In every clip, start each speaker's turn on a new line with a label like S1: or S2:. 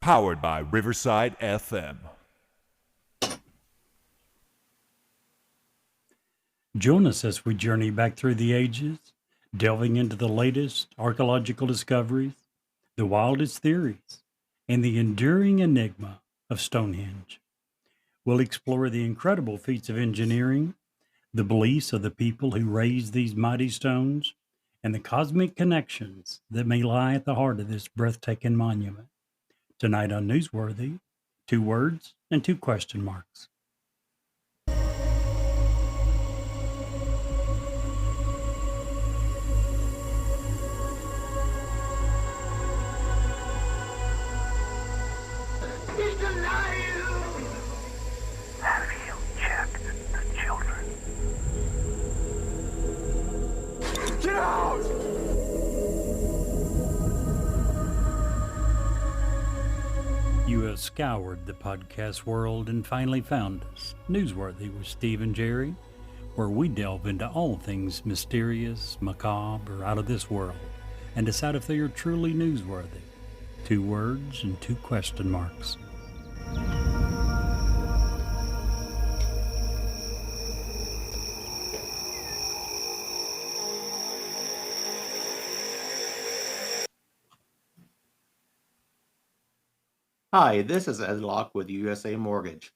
S1: Powered by Riverside FM.
S2: Join us as we journey back through the ages, delving into the latest archaeological discoveries, the wildest theories, and the enduring enigma of Stonehenge. We'll explore the incredible feats of engineering, the beliefs of the people who raised these mighty stones, and the cosmic connections that may lie at the heart of this breathtaking monument. Tonight on Newsworthy, 2 words and 2 question marks.
S3: He's alive! Have you checked the children? Get out!
S2: You have scoured the podcast world and finally found us, Newsworthy with Steve and Jerry, where we delve into all things mysterious, macabre, or out of this world, and decide if they are truly newsworthy. 2 words and 2 question marks.
S4: Hi, this is Ed Locke with USA Mortgage.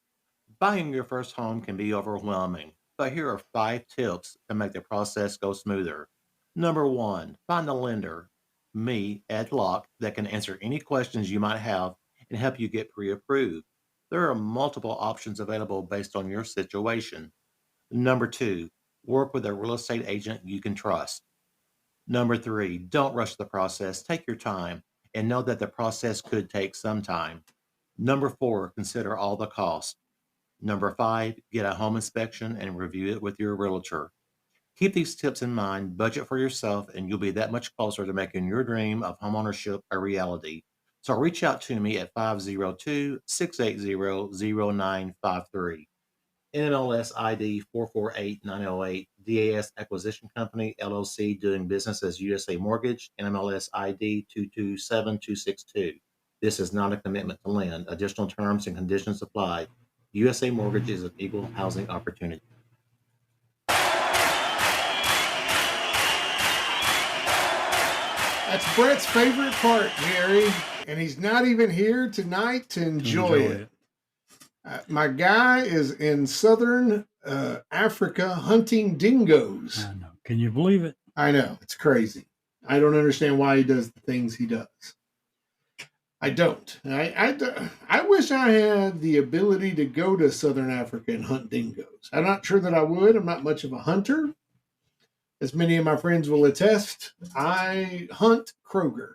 S4: Buying your first home can be overwhelming, but here are 5 tips to make the process go smoother. Number 1, find a lender, me, Ed Locke, that can answer any questions you might have and help you get pre-approved. There are multiple options available based on your situation. Number 2, work with a real estate agent you can trust. Number 3, don't rush the process. Take your time and know that the process could take some time. Number 4, consider all the costs. Number 5, get a home inspection and review it with your realtor. Keep these tips in mind, budget for yourself, and you'll be that much closer to making your dream of homeownership a reality. So reach out to me at 502-680-0953. NMLS ID 448908, DAS Acquisition Company, LLC, doing business as USA Mortgage, NMLS ID 227262. This is not a commitment to lend. Additional terms and conditions apply. USA Mortgage is an equal housing opportunity.
S5: That's Brett's favorite part, Gary, and he's not even here tonight to enjoy it. My guy is in southern Africa hunting dingoes.
S2: I know. Can you believe it?
S5: I know. It's crazy. I don't understand why he does the things he does. I don't. I wish I had the ability to go to southern Africa and hunt dingoes. I'm not sure that I would. I'm not much of a hunter. As many of my friends will attest, I hunt Kroger.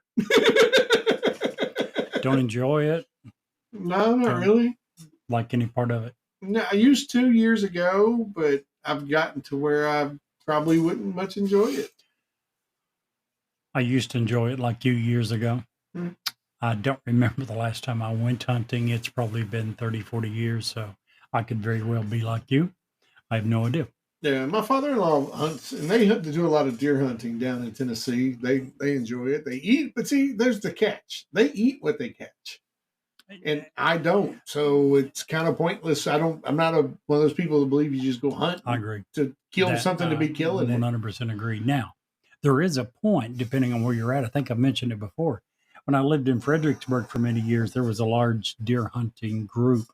S2: Don't enjoy it?
S5: No, not really.
S2: Like any part of it?
S5: No, I used to years ago, but I've gotten to where I probably wouldn't much enjoy it.
S2: I used to enjoy it like you years ago. I don't remember the last time I went hunting. It's probably been 30, 40 years, so I could very well be like you. I have no idea.
S5: Yeah, my father-in-law hunts, and they do a lot of deer hunting down in Tennessee. They enjoy it. They eat, but see, there's the catch. They eat what they catch. And I don't, so it's kind of pointless. I'm not one of those people that believe you just go hunt.
S2: I agree.
S5: To kill something to be killing.
S2: 100% agree. Now, there is a point, depending on where you're at. I think I mentioned it before. When I lived in Fredericksburg for many years, there was a large deer hunting group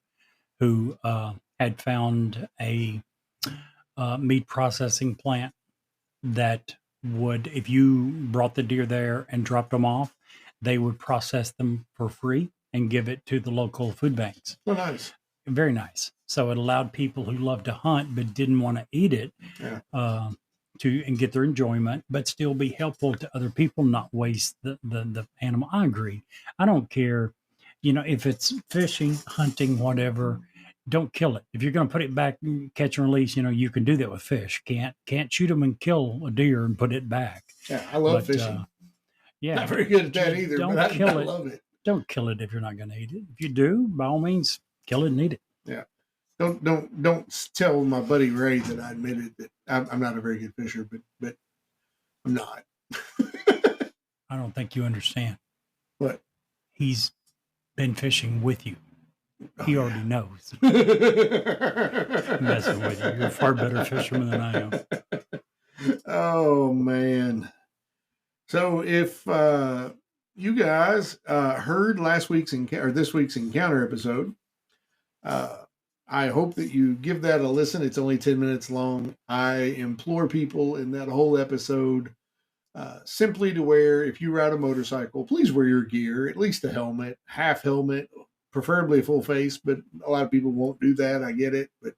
S2: who had found a meat processing plant that would, if you brought the deer there and dropped them off, they would process them for free and give it to the local food banks.
S5: Oh, nice.
S2: Very nice. So it allowed people who loved to hunt but didn't want to eat it to and get their enjoyment, but still be helpful to other people, not waste the animal. I agree. I don't care, if it's fishing, hunting, whatever, don't kill it. If you're going to put it back, catch and release, you can do that with fish. Can't shoot them and kill a deer and put it back.
S5: Yeah, I love fishing.
S2: Yeah.
S5: Not very good at that either,
S2: Don't
S5: but
S2: kill
S5: I
S2: it.
S5: love it.
S2: Don't kill it if you're not going to eat it. If you do, by all means, kill it and eat it.
S5: Yeah. Don't tell my buddy Ray that I admitted that I'm not a very good fisher, but I'm not.
S2: I don't think you understand.
S5: What?
S2: He's been fishing with you. He already knows.
S5: I'm
S2: Messing with you. You're a far better fisherman than I am.
S5: Oh man. So if you guys heard last week's or this week's encounter episode, I hope that you give that a listen. It's only 10 minutes long. I implore people in that whole episode simply to wear, if you ride a motorcycle, please wear your gear, at least a helmet, half helmet, preferably a full face, but a lot of people won't do that. I get it, but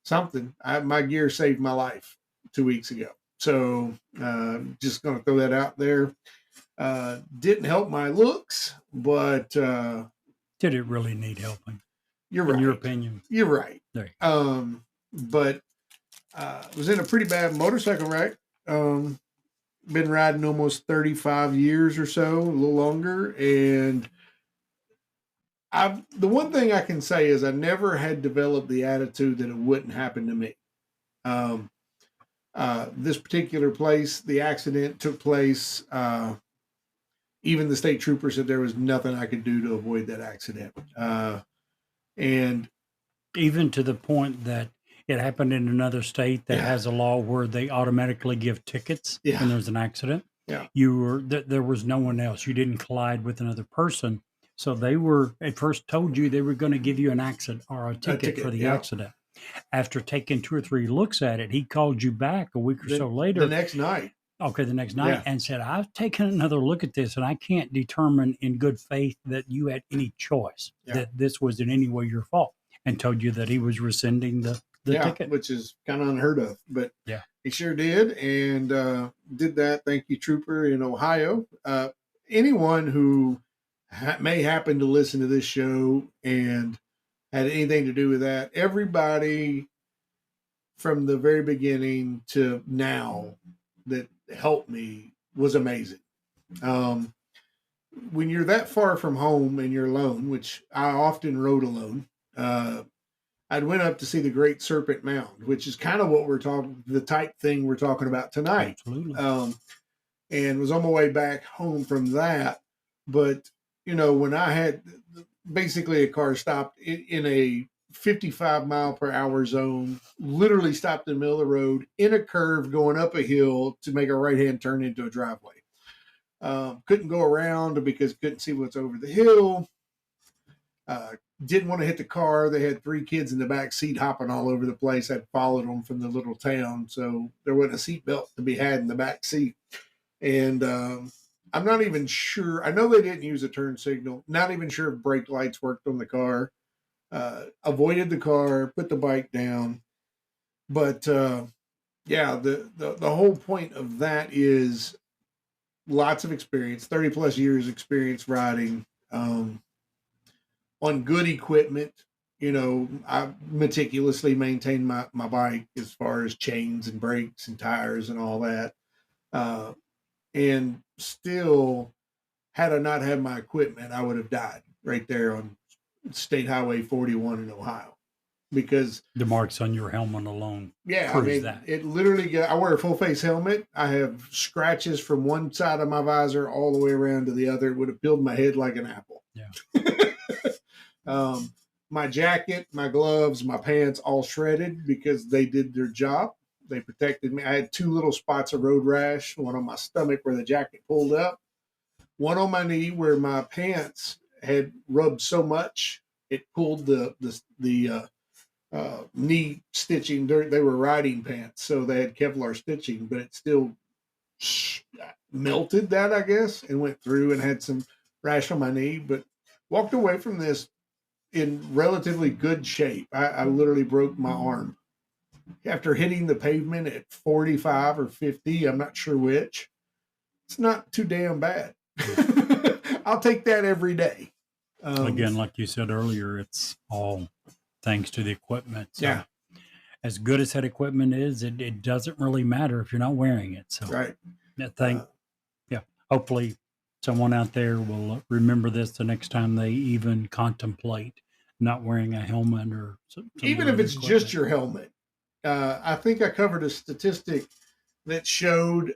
S5: something. My gear saved my life 2 weeks ago. So just going to throw that out there. Didn't help my looks, but
S2: did it really need helping?
S5: You're right.
S2: In your opinion,
S5: you're right.
S2: There you go.
S5: But was in a pretty bad motorcycle wreck. Been riding almost 35 years or so, a little longer, and the one thing I can say is I never had developed the attitude that it wouldn't happen to me. This particular place, the accident took place. Even the state trooper said there was nothing I could do to avoid that accident. And
S2: even to the point that it happened in another state that has a law where they automatically give tickets when there's an accident.
S5: Yeah.
S2: There was no one else. You didn't collide with another person. So they were at first told you they were going to give you an accident or a ticket for the accident. After taking 2 or 3 looks at it, he called you back a week or so later.
S5: The next night.
S2: Okay, the next night, and said, I've taken another look at this, and I can't determine in good faith that you had any choice, that this was in any way your fault, and told you that he was rescinding the ticket.
S5: Which is kind of unheard of. But he sure did, and did that. Thank you, Trooper in Ohio. Anyone who may happen to listen to this show and had anything to do with that, everybody from the very beginning to now that helped me was amazing. When you're that far from home and you're alone, which I often rode alone, I went up to see the Great Serpent Mound, which is kind of what the type thing we're talking about tonight.
S2: Absolutely.
S5: And was on my way back home from that. But, when I had basically a car stopped in a 55 mile per hour zone, literally stopped in the middle of the road in a curve going up a hill to make a right-hand turn into a driveway. Couldn't go around because couldn't see what's over the hill. Didn't want to hit the car. They had 3 kids in the back seat hopping all over the place. I'd followed them from the little town, so there wasn't a seatbelt to be had in the back seat. And I'm not even sure. I know they didn't use a turn signal. Not even sure if brake lights worked on the car. Avoided the car, put the bike down. But the whole point of that is lots of experience, 30 plus years experience riding on good equipment. I meticulously maintain my bike as far as chains and brakes and tires and all that. And still, had I not had my equipment, I would have died right there on State Highway 41 in Ohio, because
S2: the marks on your helmet alone.
S5: Yeah, I mean,
S2: that.
S5: It literally. I wear a full face helmet. I have scratches from one side of my visor all the way around to the other. It would have peeled my head like an apple.
S2: Yeah.
S5: My jacket, my gloves, my pants, all shredded because they did their job. They protected me. I had 2 little spots of road rash, one on my stomach where the jacket pulled up, one on my knee where my pants had rubbed so much it pulled the knee stitching. They were riding pants, so they had Kevlar stitching, but it still melted that, I guess, and went through and had some rash on my knee. But walked away from this in relatively good shape. I literally broke my arm after hitting the pavement at 45 or 50. I'm not sure which. It's not too damn bad. I'll take that every day.
S2: Again, like you said earlier, it's all thanks to the equipment. So as good as that equipment is, it doesn't really matter if you're not wearing it. So
S5: right.
S2: Hopefully someone out there will remember this the next time they even contemplate not wearing a helmet or
S5: even if it's just your helmet. I think I covered a statistic that showed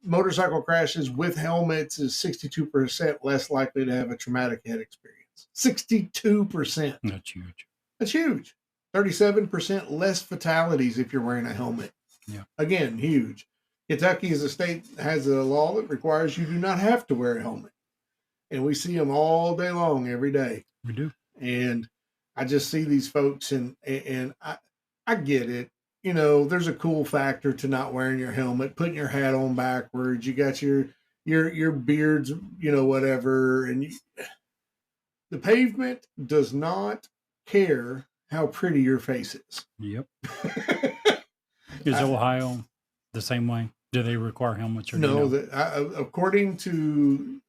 S5: motorcycle crashes with helmets is 62% less likely to have a traumatic head experience. 62%.
S2: That's huge.
S5: That's huge. 37% less fatalities if you're wearing a helmet.
S2: Yeah.
S5: Again, huge. Kentucky as a state has a law that requires you do not have to wear a helmet. And we see them all day long, every day.
S2: We do.
S5: And I just see these folks and I get it. You know, there's a cool factor to not wearing your helmet, putting your hat on backwards. You got your beards, you know, whatever. And the pavement does not care how pretty your face is.
S2: Yep. Is Ohio the same way? Do they require helmets or
S5: no?
S2: no?
S5: According to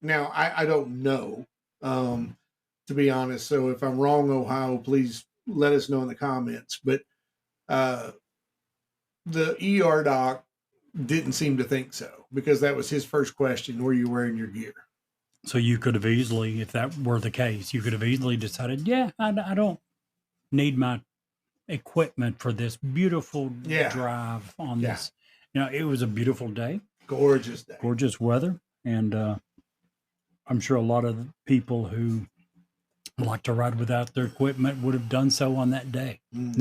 S5: now, I don't know, to be honest. So if I'm wrong, Ohio, please let us know in the comments. But the ER doc didn't seem to think so, because that was his first question: were you wearing your gear?
S2: So you could have easily, if that were the case, you could have easily decided, yeah, I don't need my equipment for this beautiful drive on this. You know, it was a beautiful day.
S5: Gorgeous day.
S2: Gorgeous weather. And I'm sure a lot of people who like to ride without their equipment would have done so on that day.
S5: Mhm.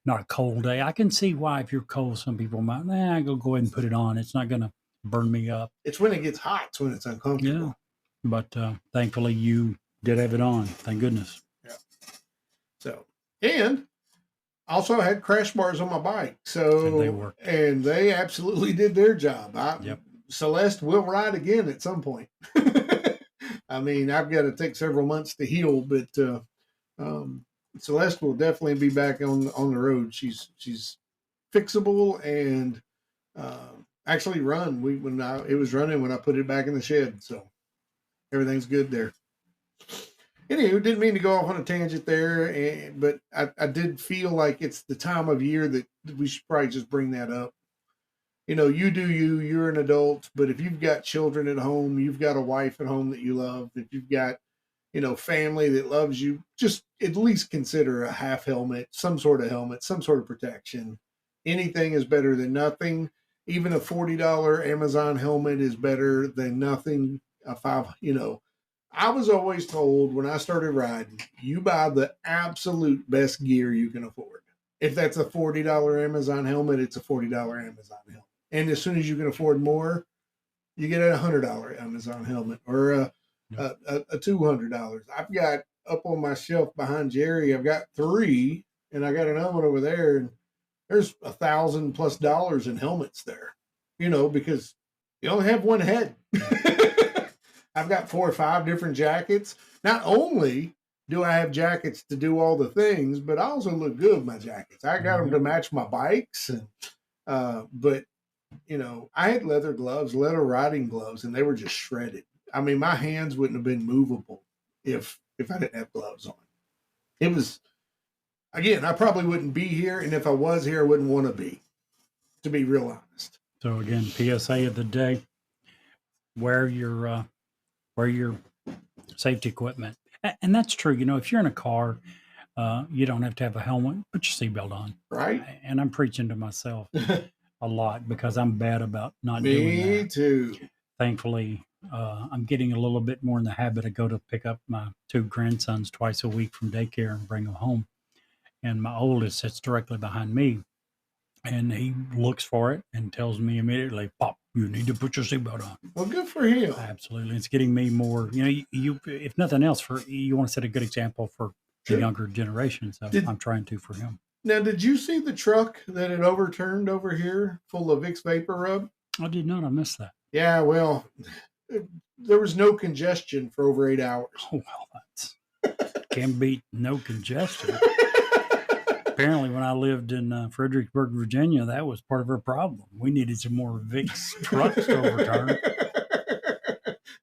S2: Not a cold day. I can see why if you're cold, some people might, go ahead and put it on. It's not going to burn me up.
S5: It's when it gets hot. It's when it's uncomfortable.
S2: Yeah. But thankfully you did have it on. Thank goodness.
S5: Yeah. So, and also I had crash bars on my bike. So,
S2: And they worked.
S5: And they absolutely did their job.
S2: Yep.
S5: Celeste will ride again at some point. I mean, I've got to take several months to heal, but Celeste will definitely be back on the road. She's fixable and actually run. It was running when I put it back in the shed, so everything's good there. Anywho, didn't mean to go off on a tangent there, but I did feel like it's the time of year that we should probably just bring that up. You know, you do you're an adult, but if you've got children at home, you've got a wife at home that you love, if you've got, you know, family that loves you, just at least consider a half helmet, some sort of protection. Anything is better than nothing. Even a $40 Amazon helmet is better than nothing. I was always told when I started riding, you buy the absolute best gear you can afford. If that's a $40 Amazon helmet, it's a $40 Amazon helmet. And as soon as you can afford more, you get a $100 Amazon helmet or a $200. I've got up on my shelf behind Jerry, I've got 3, and I got another one over there, and there's $1,000+ in helmets there, you know, because you only have one head. I've got 4 or 5 different jackets. Not only do I have jackets to do all the things, but I also look good with my jackets. I got them to match my bikes, and but you know, I had leather riding gloves, and they were just shredded. I mean, my hands wouldn't have been movable if I didn't have gloves on. It was, again, I probably wouldn't be here, and if I was here, I wouldn't want to be real honest.
S2: So again, PSA of the day: wear your safety equipment, and that's true. You know, if you're in a car, you don't have to have a helmet. Put your seatbelt on,
S5: right?
S2: And I'm preaching to myself a lot because I'm bad about not doing that.
S5: Me too.
S2: Thankfully, I'm getting a little bit more in the habit of go to pick up my 2 grandsons twice a week from daycare and bring them home. And my oldest sits directly behind me, and he looks for it and tells me immediately, "Pop, you need to put your seatbelt on."
S5: Well, good for him.
S2: Absolutely. It's getting me more, you know, you if nothing else, you want to set a good example for the younger generation. So I'm trying to for him.
S5: Now, did you see the truck that had overturned over here full of Vicks Vapor Rub?
S2: I did not. I missed that.
S5: Yeah, well, there was no congestion for over 8 hours.
S2: Oh, well, that's can beat no congestion. Apparently, when I lived in Fredericksburg, Virginia, that was part of our problem. We needed some more Vicks trucks to overturn.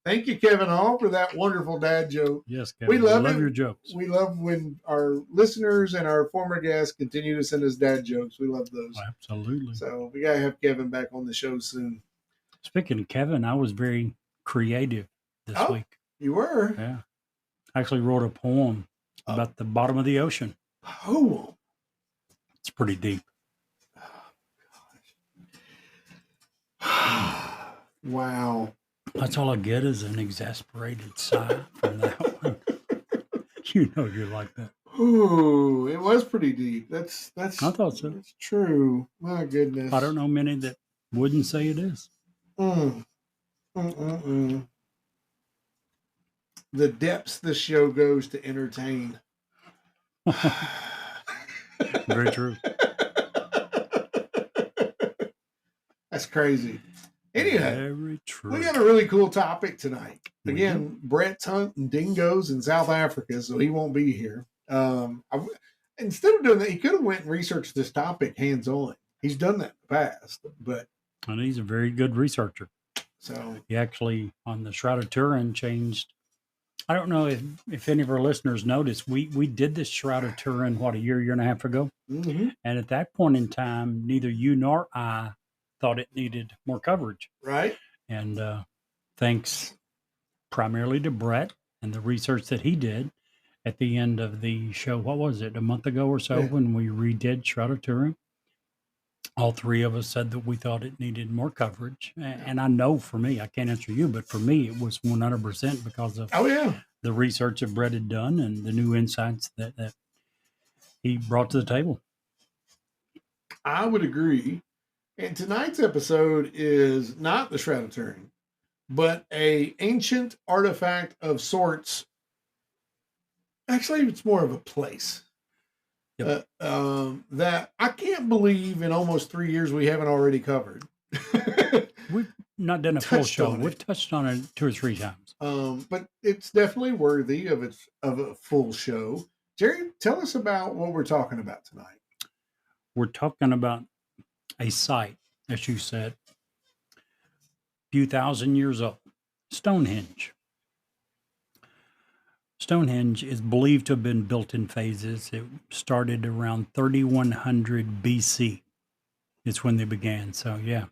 S5: Thank you, Kevin Hall, for that wonderful dad joke.
S2: Yes, Kevin.
S5: We love
S2: your jokes.
S5: We love when our listeners and our former guests continue to send us dad jokes. We love those.
S2: Absolutely.
S5: So we got to have Kevin back on the show soon.
S2: Speaking of Kevin, I was very creative this week.
S5: You were?
S2: Yeah. I actually wrote a poem about the bottom of the ocean.
S5: Poem?
S2: It's pretty deep.
S5: Oh, gosh. Wow.
S2: That's all I get is an exasperated sigh from that one. You know you're like that.
S5: Ooh, it was pretty deep. That's
S2: I thought so.
S5: That's true. My goodness.
S2: I don't know many that wouldn't say it is.
S5: Mm. Mm-mm-mm. The depths the show goes to entertain.
S2: Very true.
S5: That's crazy. Anyhow,
S2: Very true.
S5: we got a really cool topic tonight.
S2: We
S5: Again, Brett's hunting dingoes in South Africa, so he won't be here. Instead of doing that, he could have went and researched this topic hands-on. He's done that in the past, but
S2: And he's a very good researcher.
S5: so
S2: He actually, on the Shroud of Turin, changed. I don't know if any of our listeners noticed, we did this Shroud of Turin, a year and a half ago.
S5: mhm,
S2: And at that point in time, neither you nor I thought it needed more coverage.
S5: right?
S2: And thanks primarily to Brett and the research that he did at the end of the show, what was it, a month ago or so,
S5: Yeah.
S2: when we redid Shroud of Turin, all three of us said that we thought it needed more coverage. And I know for me, I can't answer you, but for me, it was 100% because of
S5: Oh yeah,
S2: the research that Brett had done and the new insights that he brought to the table.
S5: I would agree. And tonight's episode is not the Shroud of Turin, but a ancient artifact of sorts. Actually, it's more of a place.
S2: Yep.
S5: That I can't believe in almost 3 years we haven't already covered.
S2: We've not done a full
S5: Touched
S2: show.
S5: on it.
S2: We've touched on it 2 or 3 times.
S5: But it's definitely worthy of a full show. Jerry, tell us about what we're talking about tonight.
S2: We're talking about a site, as you said, a few thousand years old, Stonehenge. Stonehenge is believed to have been built in phases. It started around 3100 BC. It's when they began. So, yeah,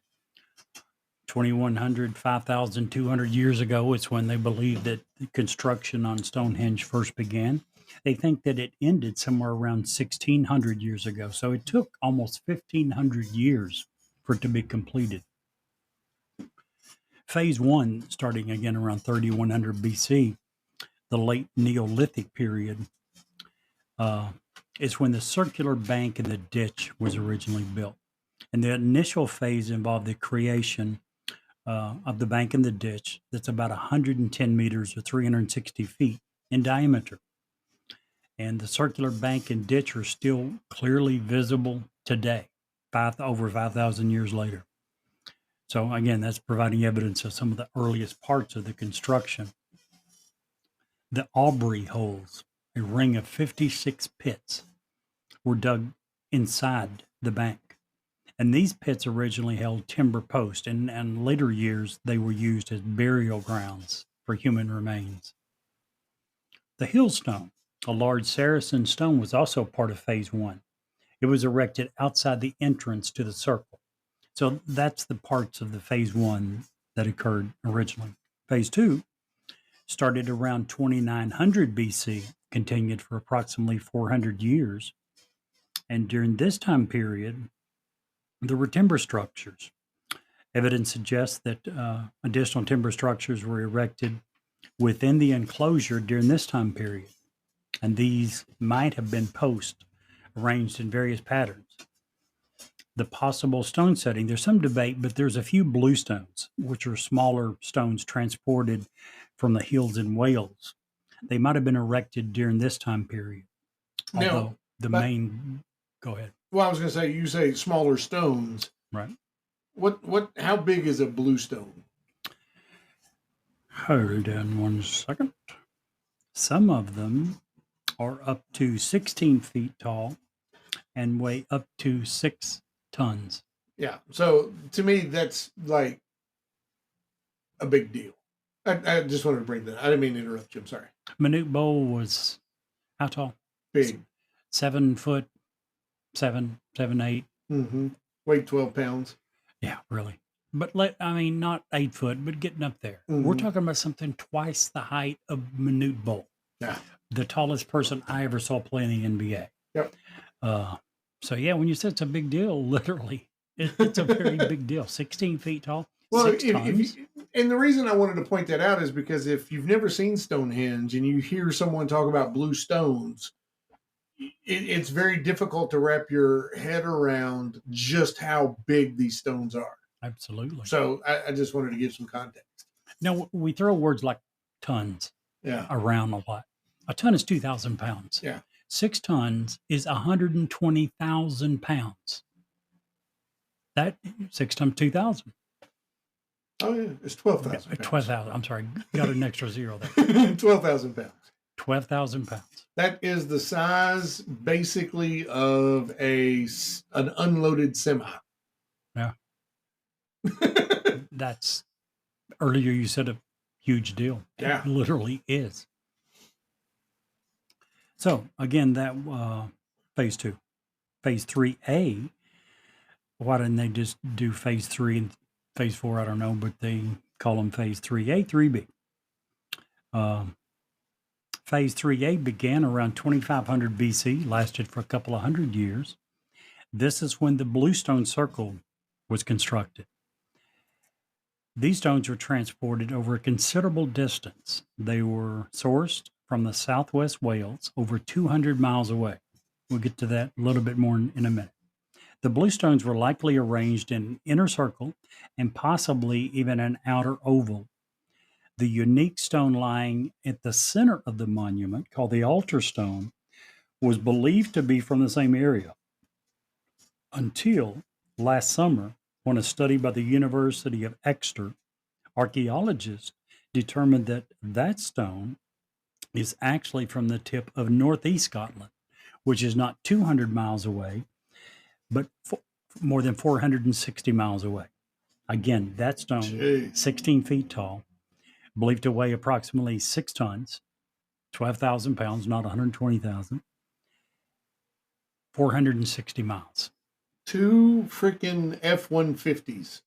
S2: 2100, 5200 years ago is when they believe that the construction on Stonehenge first began. They think that it ended somewhere around 1600 years ago. So it took almost 1500 years for it to be completed. Phase 1, starting again around 3100 BC, the late Neolithic period, is when the circular bank and the ditch was originally built. And the initial phase involved the creation of the bank and the ditch that's about 110 meters or 360 feet in diameter. And the circular bank and ditch are still clearly visible today, over 5,000 years later. So again, that's providing evidence of some of the earliest parts of the construction. The Aubrey holes, a ring of 56 pits, were dug inside the bank. And these pits originally held timber posts, and in later years, they were used as burial grounds for human remains. The Hillstone, a large Saracen stone, was also part of Phase 1. It was erected outside the entrance to the circle. So that's the parts of the Phase 1 that occurred originally. Phase 2 started around 2900 BC, continued for approximately 400 years. And during this time period, there were timber structures. Evidence suggests that additional timber structures were erected within the enclosure during this time period. And these might have been posts arranged in various patterns. The possible stone setting, there's some debate, but there's a few bluestones, which are smaller stones transported from the hills in Wales. They might have been erected during this time period. Although go ahead.
S5: Well, I was going to say, you say smaller stones.
S2: Right.
S5: How big is a bluestone?
S2: Hold on 1 second. Some of them are up to 16 feet tall and weigh up to 6 tons.
S5: Yeah. So to me, that's like a big deal. I just wanted to bring that. I didn't mean to interrupt you. I'm sorry.
S2: Minute Bowl was how tall?
S5: Big.
S2: 7 foot, 7, 8.
S5: Mm-hmm. Weighed 12 pounds.
S2: Yeah, really. But not 8 foot, but getting up there.
S5: Mhm.
S2: We're talking about something twice the height of Minute Bowl.
S5: Yeah.
S2: The tallest person I ever saw play in the NBA.
S5: Yep.
S2: So yeah, when you said it's a big deal, literally, it's a very big deal. 16 feet tall.
S5: Well,
S2: 6 tons.
S5: and the reason I wanted to point that out is because if you've never seen Stonehenge and you hear someone talk about blue stones, it's very difficult to wrap your head around just how big these stones are.
S2: Absolutely.
S5: So I just wanted to give some context.
S2: Now, we throw words like tons
S5: Yeah.
S2: around a lot. A ton is 2,000 pounds.
S5: Yeah.
S2: 6 tons is 120,000 pounds. That 6 times 2,000.
S5: Oh, yeah. It's 12,000 pounds.
S2: 12,000. I'm sorry. Got an extra zero there.
S5: 12,000 pounds.
S2: 12,000 pounds.
S5: That is the size, basically, of an unloaded semi.
S2: Yeah. That's, earlier you said a huge deal.
S5: Yeah.
S2: It literally is. So, again, that phase 2. Phase 3A, why didn't they just do phase 3 and phase 4? I don't know, but they call them phase 3A, 3B. Phase 3A began around 2500 BC, lasted for a couple of hundred years. This is when the Bluestone Circle was constructed. These stones were transported over a considerable distance. They were sourced from the southwest Wales, over 200 miles away. We'll get to that a little bit more in a minute. The bluestones were likely arranged in an inner circle and possibly even an outer oval. The unique stone lying at the center of the monument, called the altar stone, was believed to be from the same area until last summer, when a study by the University of Exeter archaeologists determined that that stone is actually from the tip of northeast Scotland, which is not 200 miles away, but more than 460 miles away. Again, that stone, 16 feet tall, believed to weigh approximately 6 tons, 12,000 pounds, not 120,000, 460 miles.
S5: 2 freaking F-150s.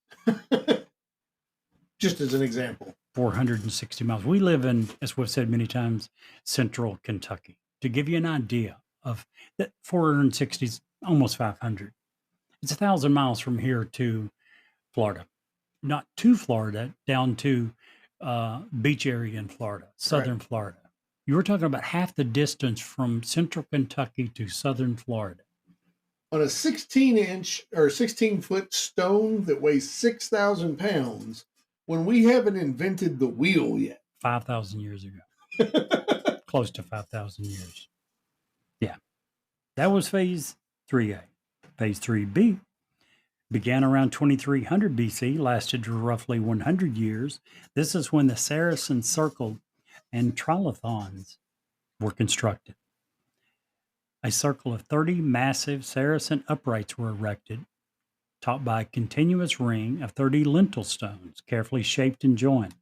S5: Just as an example.
S2: 460 miles. We live in, as we've said many times, central Kentucky. To give you an idea of that, 460 is almost 500. It's 1,000 miles from here to Florida. Not to Florida, down to beach area in Florida, southern Florida. You were talking about half the distance from central Kentucky to southern Florida.
S5: On a 16-inch or 16-foot stone that weighs 6,000 pounds, when we haven't invented the wheel yet.
S2: 5,000 years ago. Close to 5,000 years. Yeah. That was phase 3A. Phase 3B began around 2300 BC, lasted for roughly 100 years. This is when the Saracen Circle and trilithons were constructed. A circle of 30 massive Saracen uprights were erected, topped by a continuous ring of 30 lintel stones, carefully shaped and joined.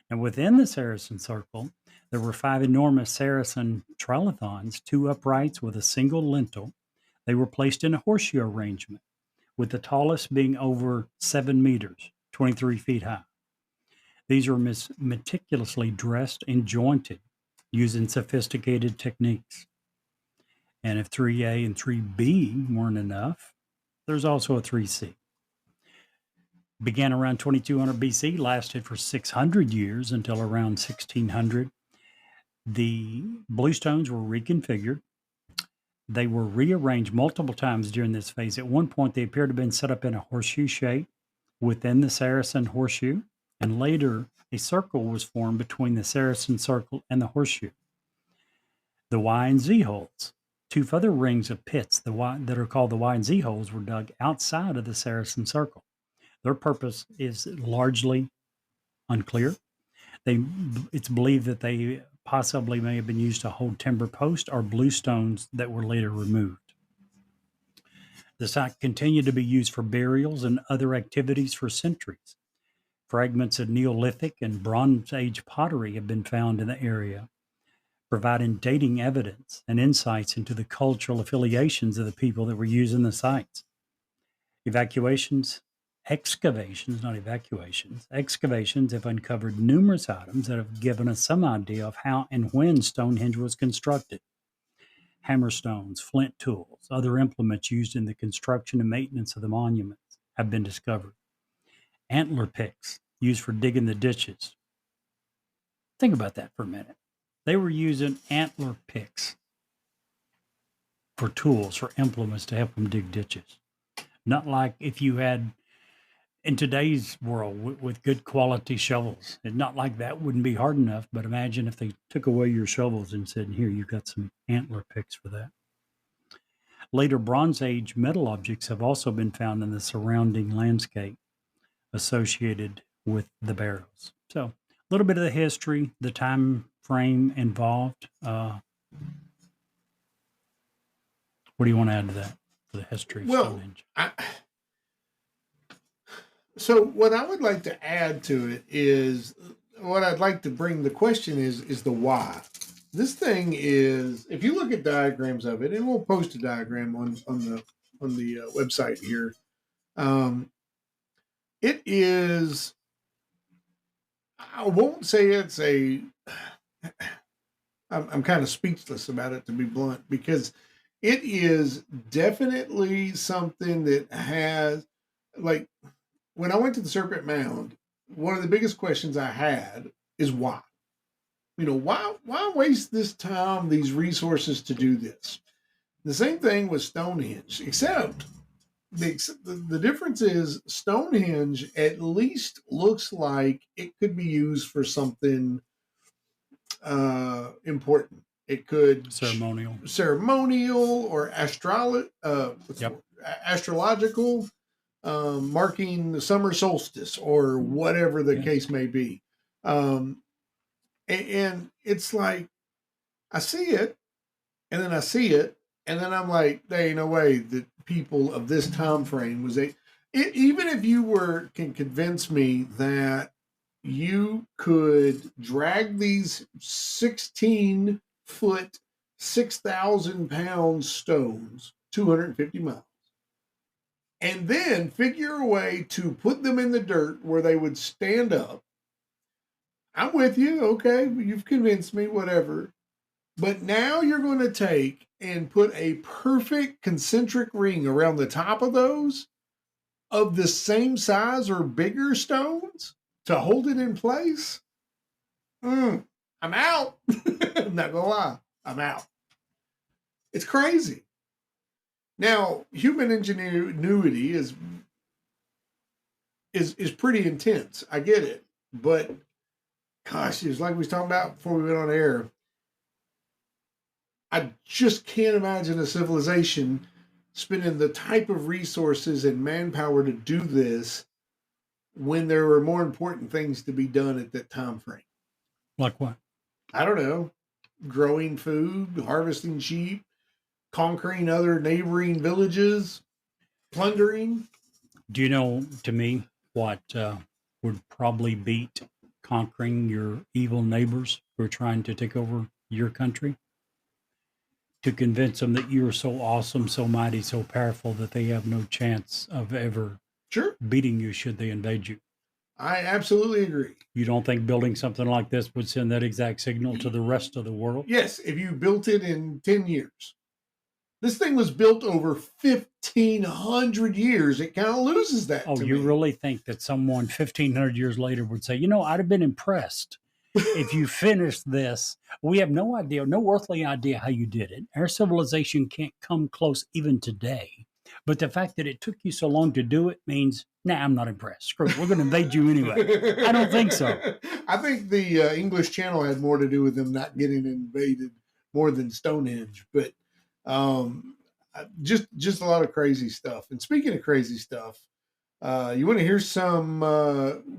S2: And within the Saracen Circle, there were 5 enormous Saracen trilithons, 2 uprights with a single lintel. They were placed in a horseshoe arrangement, with the tallest being over 7 meters, 23 feet high. These were meticulously dressed and jointed using sophisticated techniques. And if 3A and 3B weren't enough, there's also a 3C. Began around 2200 BC, lasted for 600 years until around 1600. The bluestones were reconfigured. They were rearranged multiple times during this phase. At one point, they appeared to have been set up in a horseshoe shape within the Saracen horseshoe, and later a circle was formed between the Saracen circle and the horseshoe. The Y and Z holes, 2 further rings of pits that are called the Y and Z holes, were dug outside of the Saracen circle. Their purpose is largely unclear. It's believed that they possibly may have been used to hold timber posts or bluestones that were later removed. The site continued to be used for burials and other activities for centuries. Fragments of Neolithic and Bronze Age pottery have been found in the area, providing dating evidence and insights into the cultural affiliations of the people that were using the sites. Excavations have uncovered numerous items that have given us some idea of how and when Stonehenge was constructed. Hammerstones, flint tools, other implements used in the construction and maintenance of the monuments have been discovered. antler picks used for digging the ditches. Think about that for a minute. They were using antler picks for tools, for implements to help them dig ditches. Not like if you had in today's world with good quality shovels. It's not like that wouldn't be hard enough, but imagine if they took away your shovels and said, here, you've got some antler picks for that. Later Bronze Age metal objects have also been found in the surrounding landscape associated with the barrows. So a little bit of the history, the time frame involved. What do you want to add to that for the history of Stonehenge?
S5: So what I would like to add to it is what I'd like to bring the question is the why. This thing is, if you look at diagrams of it, and we'll post a diagram on the website here. It is, I won't say it's I'm kind of speechless about it, to be blunt, because it is definitely something that has, like, when I went to the Serpent Mound, one of the biggest questions I had is why? Why waste this time, these resources to do this? The same thing with Stonehenge, except the difference is Stonehenge at least looks like it could be used for something important. It could ceremonial or astrological, marking the summer solstice or whatever the case may be. And it's like, I see it, and then I see it, and then I'm like, there ain't no way that people of this time frame was even if you can convince me that you could drag these 16-foot, 6,000-pound stones 250 miles, and then figure a way to put them in the dirt where they would stand up, I'm with you. Okay, you've convinced me, whatever. But now you're going to take and put a perfect concentric ring around the top of those of the same size or bigger stones to hold it in place? I'm out. I'm not going to lie. I'm out. It's crazy. Now, human ingenuity is pretty intense. I get it. But gosh, it's like we was talking about before we went on air. I just can't imagine a civilization spending the type of resources and manpower to do this when there were more important things to be done at that time frame.
S2: Like what?
S5: I don't know. Growing food, harvesting sheep, conquering other neighboring villages, plundering.
S2: Do you know, to me, what would probably beat conquering your evil neighbors who are trying to take over your country? To convince them that you're so awesome, so mighty, so powerful that they have no chance of ever beating you should they invade you.
S5: I absolutely agree.
S2: You don't think building something like this would send that exact signal to the rest of the world?
S5: Yes, if you built it in 10 years. This thing was built over 1,500 years. It kind of loses that.
S2: Oh, you really think that someone 1,500 years later would say, I'd have been impressed if you finished this. We have no idea, no earthly idea how you did it. Our civilization can't come close even today. But the fact that it took you so long to do it means, I'm not impressed. Screw it. We're going to invade you anyway. I don't think so.
S5: I think the English Channel had more to do with them not getting invaded more than Stonehenge. But just a lot of crazy stuff. And speaking of crazy stuff, you want to hear some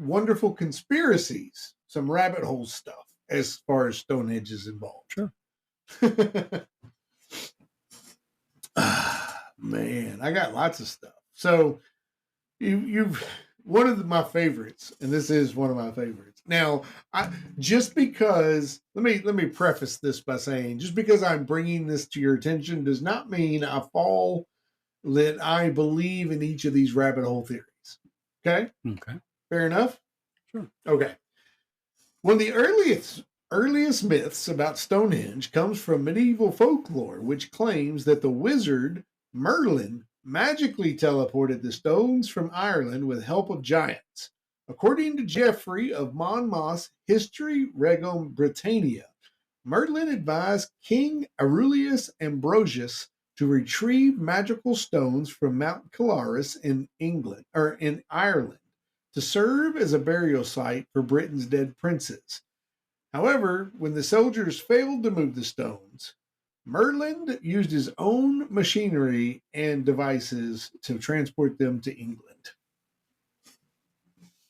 S5: wonderful conspiracies, some rabbit hole stuff as far as Stonehenge is involved.
S2: Sure.
S5: Man, I got lots of stuff. So you've one of my favorites, and this is one of my favorites. Now, just because let me preface this by saying, just because I'm bringing this to your attention does not mean that I believe in each of these rabbit hole theories. Okay. Fair enough.
S2: Sure.
S5: Okay. One of the earliest myths about Stonehenge comes from medieval folklore, which claims that the wizard Merlin magically teleported the stones from Ireland with help of giants. According to Geoffrey of Monmouth's History Regum Britannia, Merlin advised King Aurelius Ambrosius to retrieve magical stones from Mount Calaris in England or in Ireland to serve as a burial site for Britain's dead princes. However, when the soldiers failed to move the stones, Merlin used his own machinery and devices to transport them to England.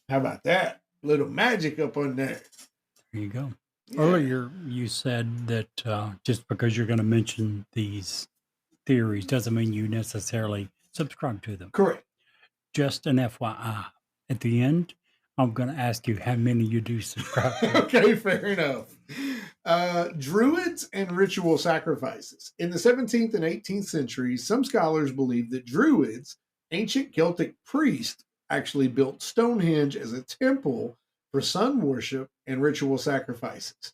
S5: How about that? Little magic up on there.
S2: There you go.
S5: Yeah.
S2: Earlier, you said that just because you're going to mention these theories doesn't mean you necessarily subscribe to them.
S5: Correct.
S2: Just an FYI. At the end, I'm going to ask you how many you do subscribe to.
S5: Okay, fair enough. Druids and ritual sacrifices. In the 17th and 18th centuries, some scholars believe that Druids, ancient Celtic priests, actually built Stonehenge as a temple for sun worship and ritual sacrifices.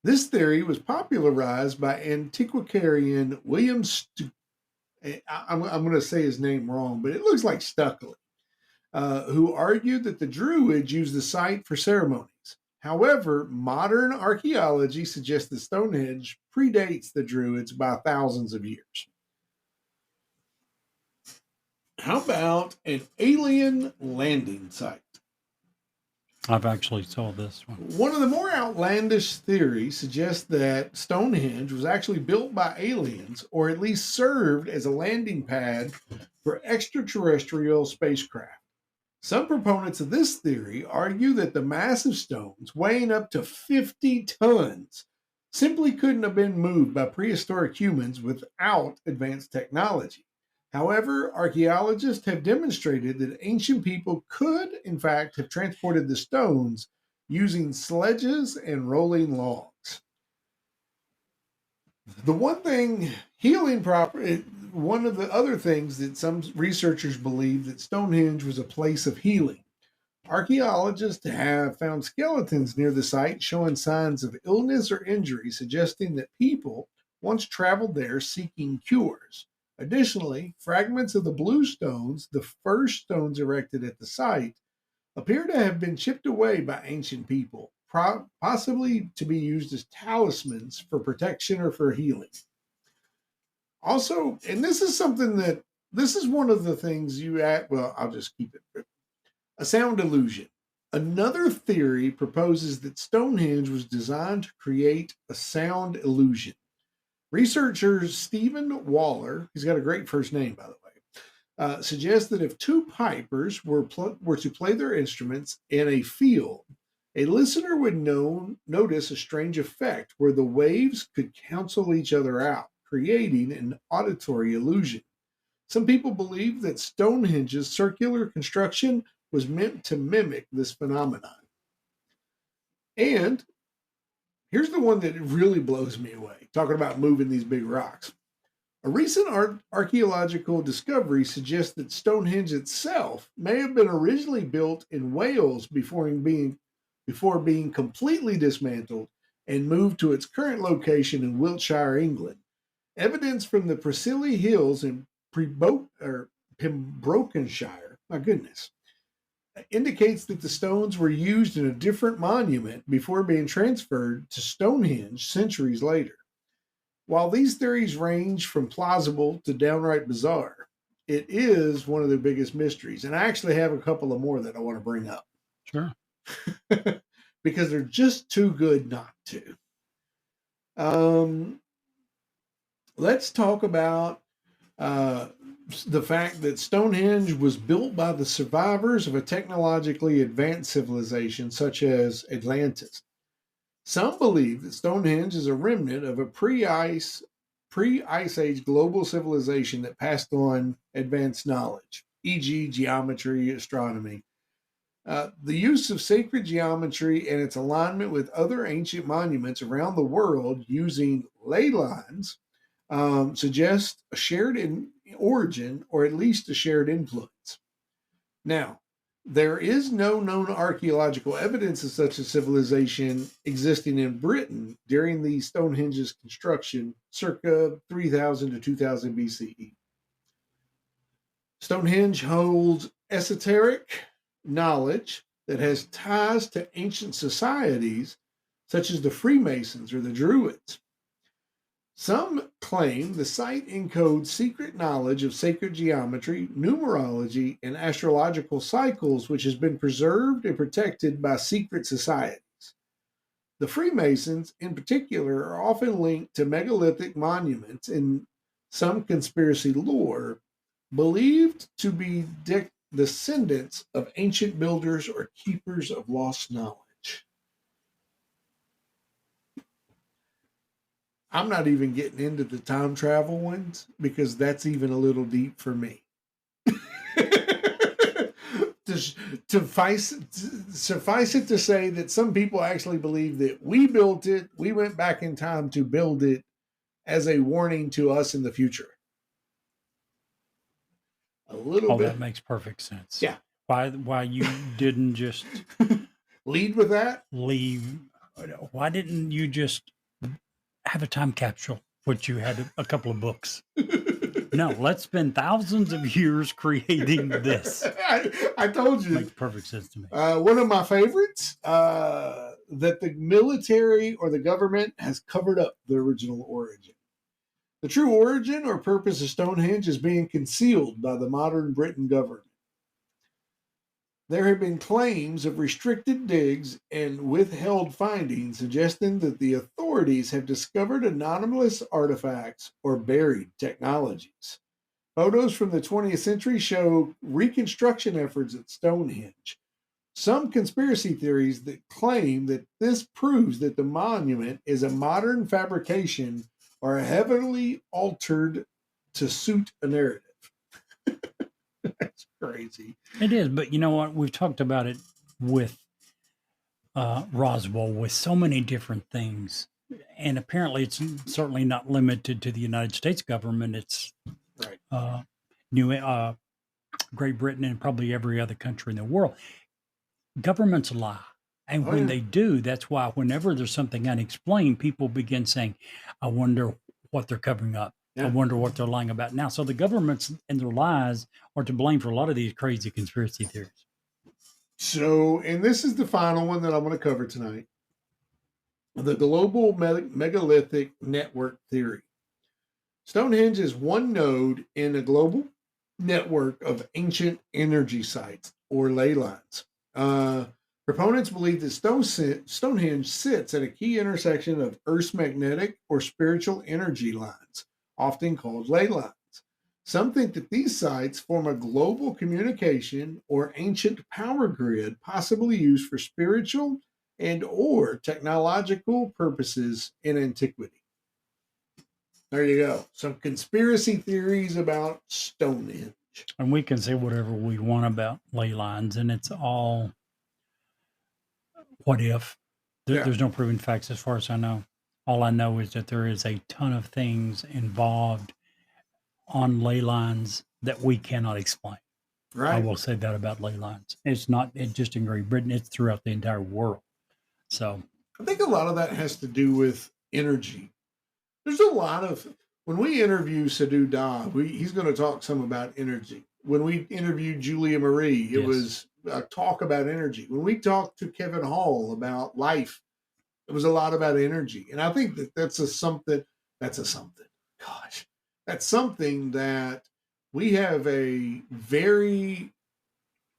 S5: This theory was popularized by antiquarian William I'm going to say his name wrong, but it looks like Stuckley, who argued that the Druids used the site for ceremonies. However, modern archaeology suggests that Stonehenge predates the Druids by thousands of years. How about an alien landing site?
S2: I've actually saw this one.
S5: One of the more outlandish theories suggests that Stonehenge was actually built by aliens, or at least served as a landing pad for extraterrestrial spacecraft. Some proponents of this theory argue that the massive stones, weighing up to 50 tons, simply couldn't have been moved by prehistoric humans without advanced technology. However, archaeologists have demonstrated that ancient people could, in fact, have transported the stones using sledges and rolling logs. The one thing, one of the other things that some researchers believe that Stonehenge was a place of healing. Archaeologists have found skeletons near the site showing signs of illness or injury, suggesting that people once traveled there seeking cures. Additionally, fragments of the blue stones, the first stones erected at the site, appear to have been chipped away by ancient people, possibly to be used as talismans for protection or for healing. Also, and this is one of the things I'll just keep it. A sound illusion. Another theory proposes that Stonehenge was designed to create a sound illusion. Researcher Stephen Waller, he's got a great first name, by the way, suggests that if two pipers were to play their instruments in a field, a listener would notice a strange effect where the waves could cancel each other out, creating an auditory illusion. Some people believe that Stonehenge's circular construction was meant to mimic this phenomenon. And here's the one that really blows me away, talking about moving these big rocks. A recent archaeological discovery suggests that Stonehenge itself may have been originally built in Wales before being completely dismantled and moved to its current location in Wiltshire, England. Evidence from the Preseli Hills in Pembrokeshire, my goodness, indicates that the stones were used in a different monument before being transferred to Stonehenge centuries later. While these theories range from plausible to downright bizarre, it is one of the biggest mysteries. And I actually have a couple of more that I want to bring up.
S2: Sure.
S5: Because they're just too good not to. Let's talk about the fact that Stonehenge was built by the survivors of a technologically advanced civilization such as Atlantis. Some believe that Stonehenge is a remnant of a pre-ice age global civilization that passed on advanced knowledge, e.g., geometry, astronomy. The use of sacred geometry and its alignment with other ancient monuments around the world using ley lines suggests a shared origin, or at least a shared influence. Now, there is no known archaeological evidence of such a civilization existing in Britain during the Stonehenge's construction, circa 3000 to 2000 BCE. Stonehenge holds esoteric knowledge that has ties to ancient societies such as the Freemasons or the Druids. Some claim the site encodes secret knowledge of sacred geometry, numerology, and astrological cycles, which has been preserved and protected by secret societies. The Freemasons, in particular, are often linked to megalithic monuments in some conspiracy lore, believed to be descendants of ancient builders or keepers of lost knowledge. I'm not even getting into the time travel ones because that's even a little deep for me. Suffice it to say that some people actually believe that we built it, we went back in time to build it as a warning to us in the future. A little bit.
S2: That makes perfect sense.
S5: Yeah.
S2: Why you didn't just
S5: lead with that?
S2: Leave. Why didn't you just have a time capsule, which you had a couple of books? No, let's spend thousands of years creating this.
S5: I told you.
S2: Makes perfect sense to me.
S5: One of my favorites, that the military or the government has covered up the original origin. The true origin or purpose of Stonehenge is being concealed by the modern Britain government. There have been claims of restricted digs and withheld findings suggesting that the authorities have discovered anomalous artifacts or buried technologies. Photos from the 20th century show reconstruction efforts at Stonehenge. Some conspiracy theories that claim that this proves that the monument is a modern fabrication or heavily altered to suit a narrative. That's crazy.
S2: It is, but you know what? We've talked about it with Roswell with so many different things. And apparently it's certainly not limited to the United States government. It's
S5: right.
S2: Great Britain and probably every other country in the world. Governments lie. And when they do, that's why whenever there's something unexplained, people begin saying, I wonder what they're covering up. Yeah. I wonder what they're lying about now. So the governments and their lies are to blame for a lot of these crazy conspiracy theories.
S5: So, and this is the final one that I'm going to cover tonight. The global megalithic network theory. Stonehenge is one node in a global network of ancient energy sites or ley lines. Proponents believe that Stonehenge sits at a key intersection of Earth's magnetic or spiritual energy lines, often called ley lines. Some think that these sites form a global communication or ancient power grid, possibly used for spiritual and or technological purposes in antiquity. There you go. Some conspiracy theories about Stonehenge.
S2: And we can say whatever we want about ley lines, and it's all what if. There's no proven facts as far as I know. All I know is that there is a ton of things involved on ley lines that we cannot explain.
S5: Right.
S2: I will say that about ley lines. It's not just in Great Britain, it's throughout the entire world. So
S5: I think a lot of that has to do with energy. There's a lot of, when we interview Sadhu Da, he's going to talk some about energy. When we interviewed Julia Marie, it was a talk about energy. When we talked to Kevin Hall about life, it was a lot about energy. And I think that that's something that we have a very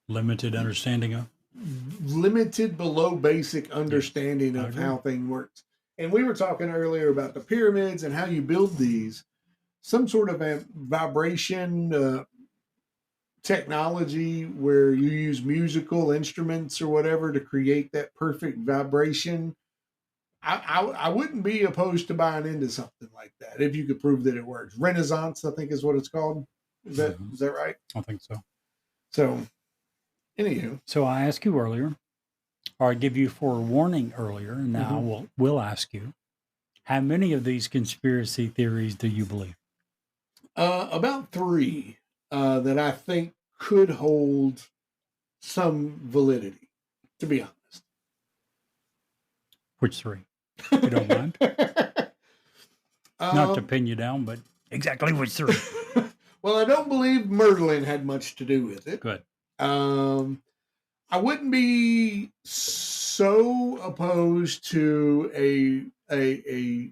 S2: limited understanding of.
S5: Limited below basic understanding of how things works. And we were talking earlier about the pyramids and how you build these. Some sort of a vibration technology where you use musical instruments or whatever to create that perfect vibration. I wouldn't be opposed to buying into something like that if you could prove that it works. Renaissance, I think, is what it's called. Is that right?
S2: I think so.
S5: So, anywho.
S2: So I asked you earlier, or I give you forewarning earlier, and now I will ask you, how many of these conspiracy theories do you believe?
S5: About 3 that I think could hold some validity, to be honest.
S2: Which 3? If you don't mind. Not to pin you down, but exactly which 3?
S5: Well, I don't believe Merlin had much to do with it.
S2: Good.
S5: I wouldn't be so opposed to a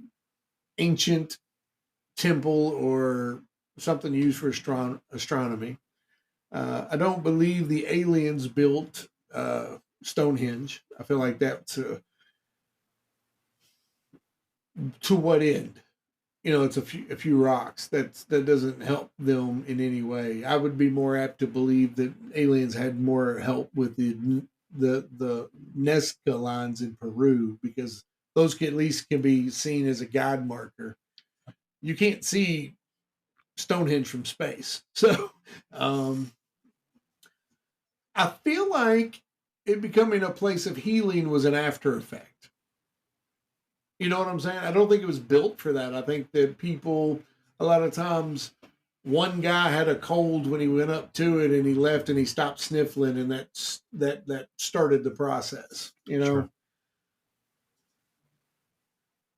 S5: ancient temple or something used for astronomy. I don't believe the aliens built Stonehenge. I feel like that's to what end? It's a few rocks. That doesn't help them in any way. I would be more apt to believe that aliens had more help with the Nazca lines in Peru, because those can, at least can be seen as a guide marker. You can't see Stonehenge from space, so I feel like it becoming a place of healing was an after effect. You know what I'm saying? I don't think it was built for that. I think that people, a lot of times, one guy had a cold when he went up to it, and he left and he stopped sniffling, and that started the process.
S2: Sure.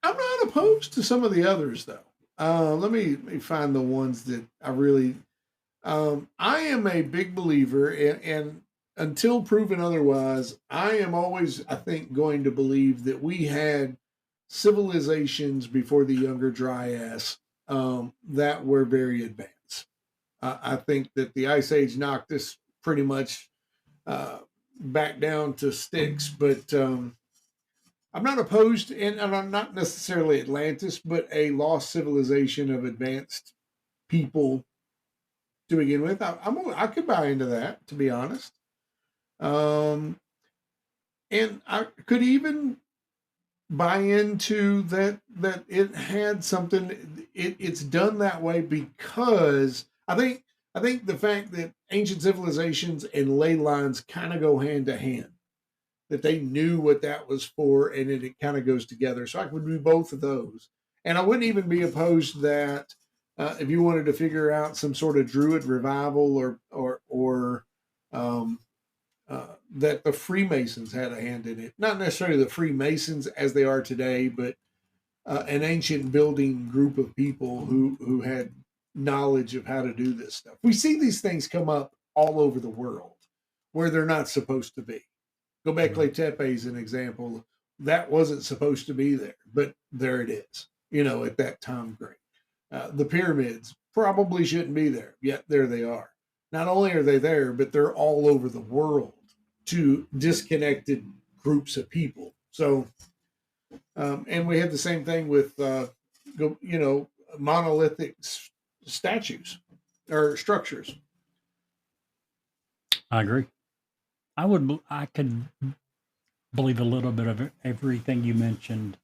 S5: I'm not opposed to some of the others though. Let me find the ones that I really. I am a big believer, and until proven otherwise, I am always, I think, going to believe that we had civilizations before the Younger Dryas that were very advanced. I think that the Ice Age knocked us pretty much back down to sticks, but I'm not opposed, and I'm not necessarily Atlantis, but a lost civilization of advanced people to begin with. I could buy into that, to be honest. And I could even buy into that it had something. It's done that way because I think the fact that ancient civilizations and ley lines kind of go hand to hand, that they knew what that was for, and it kind of goes together. So I would do both of those, and I wouldn't even be opposed that if you wanted to figure out some sort of Druid revival or that the Freemasons had a hand in it. Not necessarily the Freemasons as they are today, but an ancient building group of people who had knowledge of how to do this stuff. We see these things come up all over the world where they're not supposed to be. Göbekli Tepe is an example. That wasn't supposed to be there, but there it is, at that time frame. The pyramids probably shouldn't be there, yet there they are. Not only are they there, but they're all over the world to disconnected groups of people. So, and we have the same thing with, monolithic statues or structures.
S2: I agree. I could believe a little bit of everything you mentioned,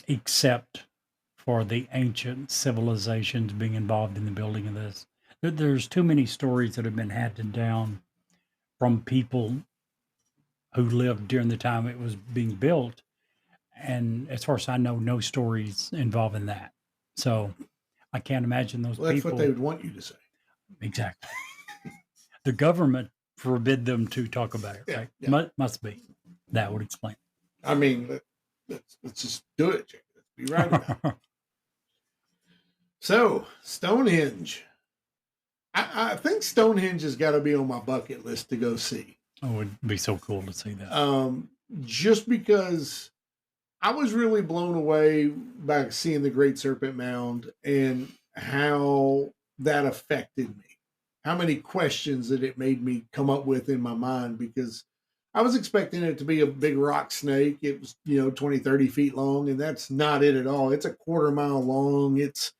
S2: except for the ancient civilizations being involved in the building of this. There's too many stories that have been handed down from people who lived during the time it was being built. And as far as I know, no stories involving that. So I can't imagine those
S5: Well, that's
S2: people.
S5: what they would want you to say.
S2: Exactly. The government forbid them to talk about it,
S5: Yeah,
S2: right?
S5: yeah.
S2: Must be. That would explain
S5: I mean, let's just do it, Jake. Let's be right about it.
S2: it.
S5: So, Stonehenge. I think Stonehenge has got to be on my bucket list to go see.
S2: Oh, it would be so cool to see that.
S5: Just because I was really blown away by seeing the Great Serpent Mound and how that affected me. How many questions that it made me come up with in my mind, because I was expecting it to be a big rock snake. It was, 20, 30 feet long, and that's not it at all. It's a quarter mile long. It's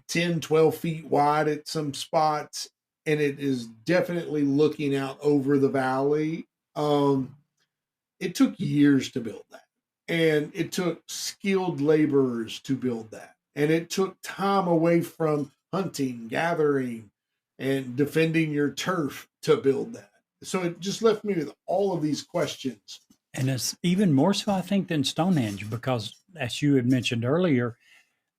S5: 10, 12 feet wide at some spots, and it is definitely looking out over the valley. It took years to build that, and it took skilled laborers to build that, and it took time away from hunting, gathering, and defending your turf to build that. So it just left me with all of these questions.
S2: And it's even more so, I think, than Stonehenge, because as you had mentioned earlier,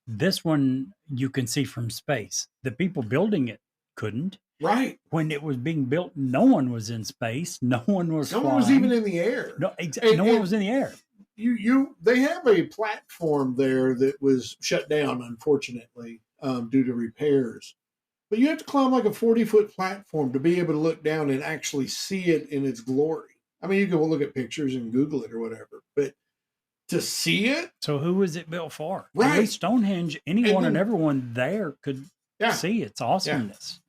S2: this one you can see from space. The people building it couldn't.
S5: Right.
S2: When it was being built, no one was in space. No one was
S5: Someone
S2: flying.
S5: was even in the air.
S2: No, exactly. No one was in the air.
S5: They have a platform there that was shut down, unfortunately, due to repairs. But you have to climb like a 40-foot platform to be able to look down and actually see it in its glory. I mean, you can look at pictures and Google it or whatever, but to see it,
S2: So who was it built for? At
S5: right?
S2: least Stonehenge, anyone and
S5: then-
S2: everyone there could
S5: Yeah.
S2: see its awesomeness.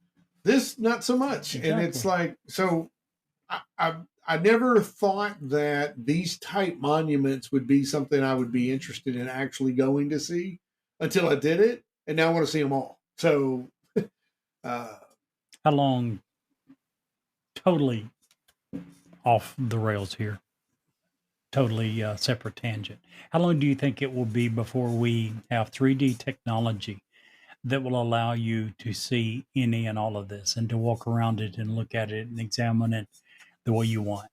S5: This not so much, and it's
S2: Exactly.
S5: like so. I never thought that these type monuments would be something I would be interested in actually going to see until I did it, and now I want to see them all. So,
S2: How long? Totally off the rails here. Totally separate tangent. How long do you think it will be before we have 3D technology that will allow you to see any and all of this and to walk around it and look at it and examine it the way you want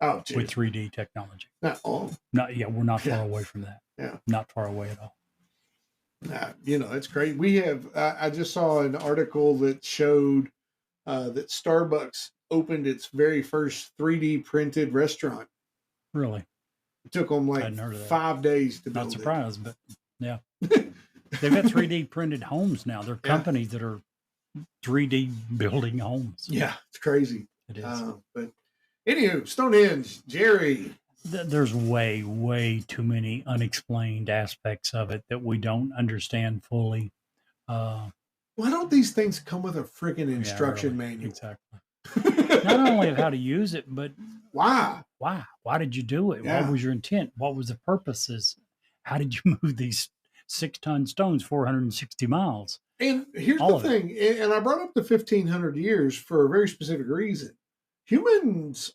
S5: oh,
S2: with
S5: dude,
S2: 3D technology?
S5: not all.
S2: Not yeah, we're not far
S5: Yeah.
S2: away from that.
S5: Yeah.
S2: Not far away at all.
S5: It's crazy. We have. I just saw an article that showed that Starbucks opened its very first 3D printed restaurant.
S2: Really.
S5: It took them like
S2: Hadn't heard of that.
S5: 5 days to build
S2: Not
S5: it.
S2: surprised, but yeah. They've got 3D printed homes now. There are companies that are 3D building homes.
S5: Yeah, it's crazy.
S2: It is.
S5: But anywho, Stonehenge, Jerry.
S2: There's way too many unexplained aspects of it that we don't understand fully.
S5: Why don't these things come with a freaking instruction
S2: really,
S5: manual?
S2: Exactly. Not only of how to use it, but
S5: Why?
S2: why? Why did you do it?
S5: Yeah.
S2: What was your intent? What was the purposes? How did you move these 6-ton stones 460 miles?
S5: And here's
S2: All
S5: the
S2: of it.
S5: thing, and I brought up the 1500 years for a very specific reason. Humans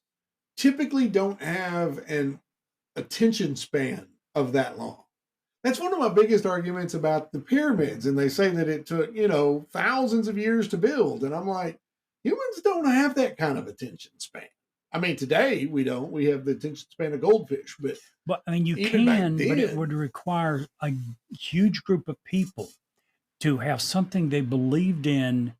S5: typically don't have an attention span of that long. That's one of my biggest arguments about the pyramids. And they say that it took, thousands of years to build. And I'm like, humans don't have that kind of attention span. I mean, today we don't. We have the attention span of goldfish, but
S2: But I mean, you
S5: Even back
S2: can, but it
S5: then.
S2: would require a huge group of people to have something they believed in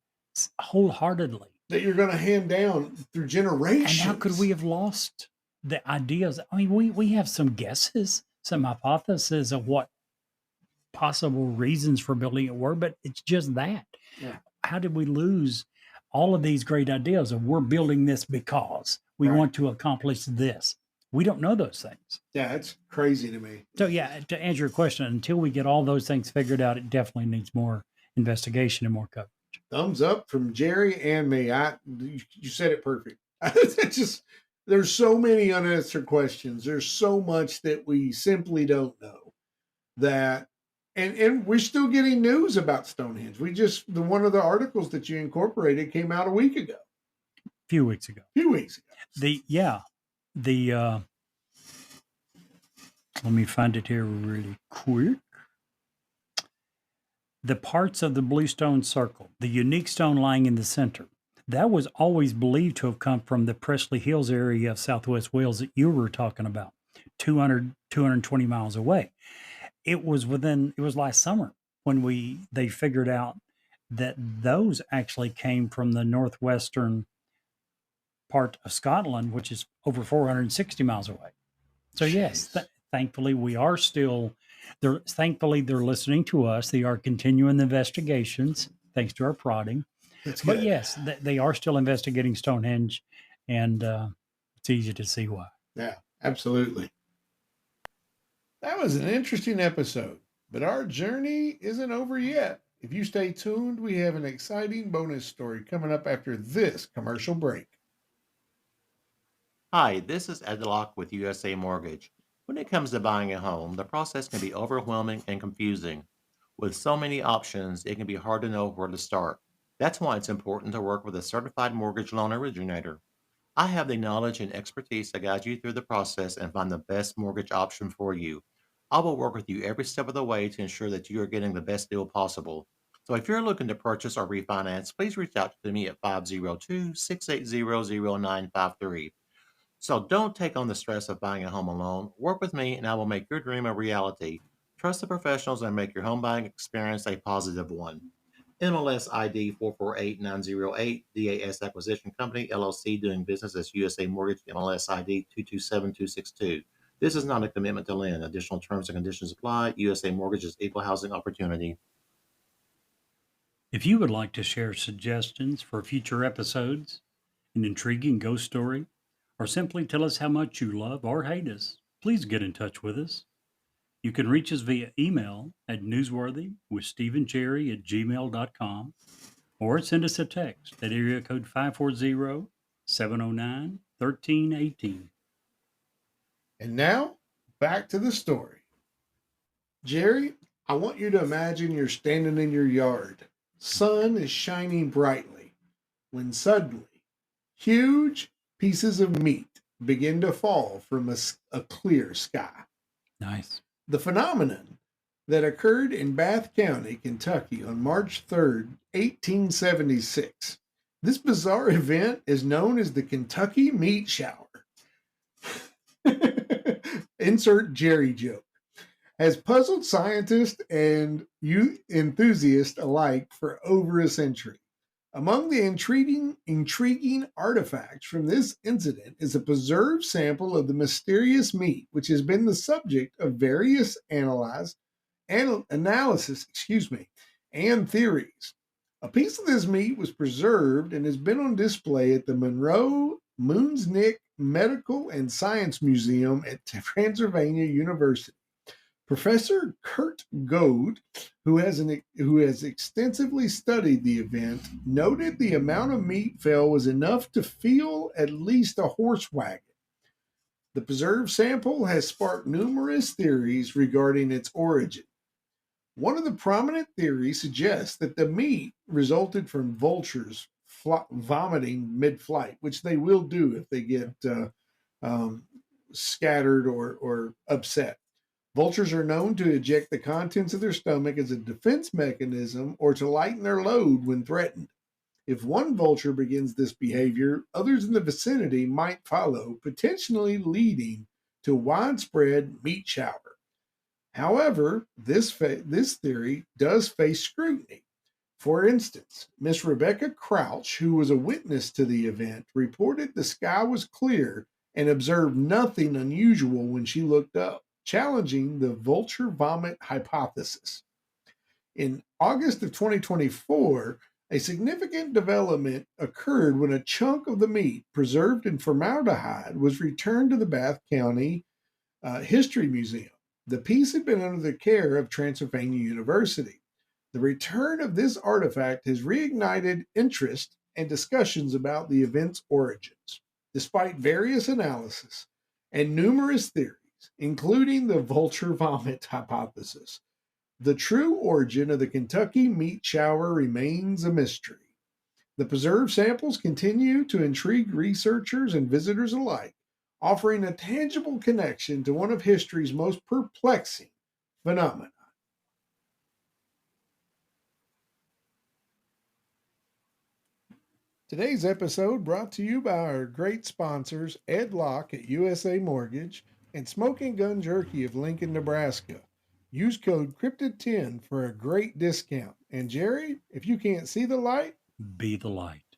S2: wholeheartedly.
S5: that you're going to hand down through
S2: And
S5: generations.
S2: how could we have lost the ideas? I mean, we have some guesses, some hypotheses of what possible reasons for building it were, but it's just that.
S5: Yeah.
S2: How did we lose all of these great ideas of we're building this because we
S5: Right.
S2: want to accomplish this? We don't know those things.
S5: Yeah, it's crazy to me.
S2: So yeah, to answer your question, until we get all those things figured out, it definitely needs more investigation and more coverage.
S5: Thumbs up from Jerry and me. You said it perfect. It's just there's so many unanswered questions. There's so much that we simply don't know. That and we're still getting news about Stonehenge. One of the articles that you incorporated came out a week ago,
S2: A few weeks ago.
S5: a few weeks ago.
S2: Let me find it here really quick. The parts of the Bluestone Circle, the unique stone lying in the center, that was always believed to have come from the Pressley Hills area of southwest Wales that you were talking about, 220 miles away. It was last summer when they figured out that those actually came from the northwestern part of Scotland, which is over 460 miles away. So yes,
S5: Jeez.
S2: thankfully we are still there. Thankfully they're listening to us. They are continuing the investigations thanks to our prodding.
S5: That's
S2: But
S5: good.
S2: yes, they are still investigating Stonehenge, and it's easy to see why.
S5: Yeah, absolutely. That was an interesting episode, but our journey isn't over yet. If you stay tuned, we have an exciting bonus story coming up after this commercial break.
S4: Hi, this is Ed Locke with USA Mortgage. When it comes to buying a home, the process can be overwhelming and confusing. With so many options, it can be hard to know where to start. That's why it's important to work with a certified mortgage loan originator. I have the knowledge and expertise to guide you through the process and find the best mortgage option for you. I will work with you every step of the way to ensure that you are getting the best deal possible. So if you're looking to purchase or refinance, please reach out to me at 502-680-0953. So don't take on the stress of buying a home alone. Work with me and I will make your dream a reality. Trust the professionals and make your home buying experience a positive one. MLS ID 448908, DAS Acquisition Company, LLC, doing business as USA Mortgage, MLS ID 227262. This is not a commitment to lend. Additional terms and conditions apply. USA Mortgage is equal housing opportunity.
S2: If you would like to share suggestions for future episodes, an intriguing ghost story, or simply tell us how much you love or hate us, please get in touch with us. You can reach us via email at newsworthywithstephencherry@gmail.com or send us a text at area code 540-709-1318.
S5: And now, back to the story. Jerry, I want you to imagine you're standing in your yard. Sun is shining brightly when suddenly huge pieces of meat begin to fall from a clear sky.
S2: Nice.
S5: The phenomenon that occurred in Bath County, Kentucky on March 3rd, 1876. This bizarre event is known as the Kentucky Meat Shower. Insert Jerry joke. Has puzzled scientists and youth enthusiasts alike for over a century. Among the intriguing artifacts from this incident is a preserved sample of the mysterious meat, which has been the subject of various analysis, and theories. A piece of this meat was preserved and has been on display at the Monroe Moonsnick Medical and Science Museum at Transylvania University. Professor Kurt Goad, who has extensively studied the event, noted the amount of meat fell was enough to fill at least a horse wagon. The preserved sample has sparked numerous theories regarding its origin. One of the prominent theories suggests that the meat resulted from vultures vomiting mid-flight, which they will do if they get scattered or upset. Vultures are known to eject the contents of their stomach as a defense mechanism or to lighten their load when threatened. If one vulture begins this behavior, others in the vicinity might follow, potentially leading to widespread meat shower. However, this theory does face scrutiny. For instance, Miss Rebecca Crouch, who was a witness to the event, reported the sky was clear and observed nothing unusual when she looked up, challenging the vulture vomit hypothesis. In August of 2024, a significant development occurred when a chunk of the meat preserved in formaldehyde was returned to the Bath County History Museum. The piece had been under the care of Transylvania University. The return of this artifact has reignited interest and discussions about the event's origins. Despite various analyses and numerous theories, including the vulture vomit hypothesis, the true origin of the Kentucky meat shower remains a mystery. The preserved samples continue to intrigue researchers and visitors alike, offering a tangible connection to one of history's most perplexing phenomena. Today's episode brought to you by our great sponsors, Ed Locke at USA Mortgage and Smoking Gun Jerky of Lincoln, Nebraska. Use code CRYPTID10 for a great discount. And Jerry, if you can't see the light,
S2: Be the light.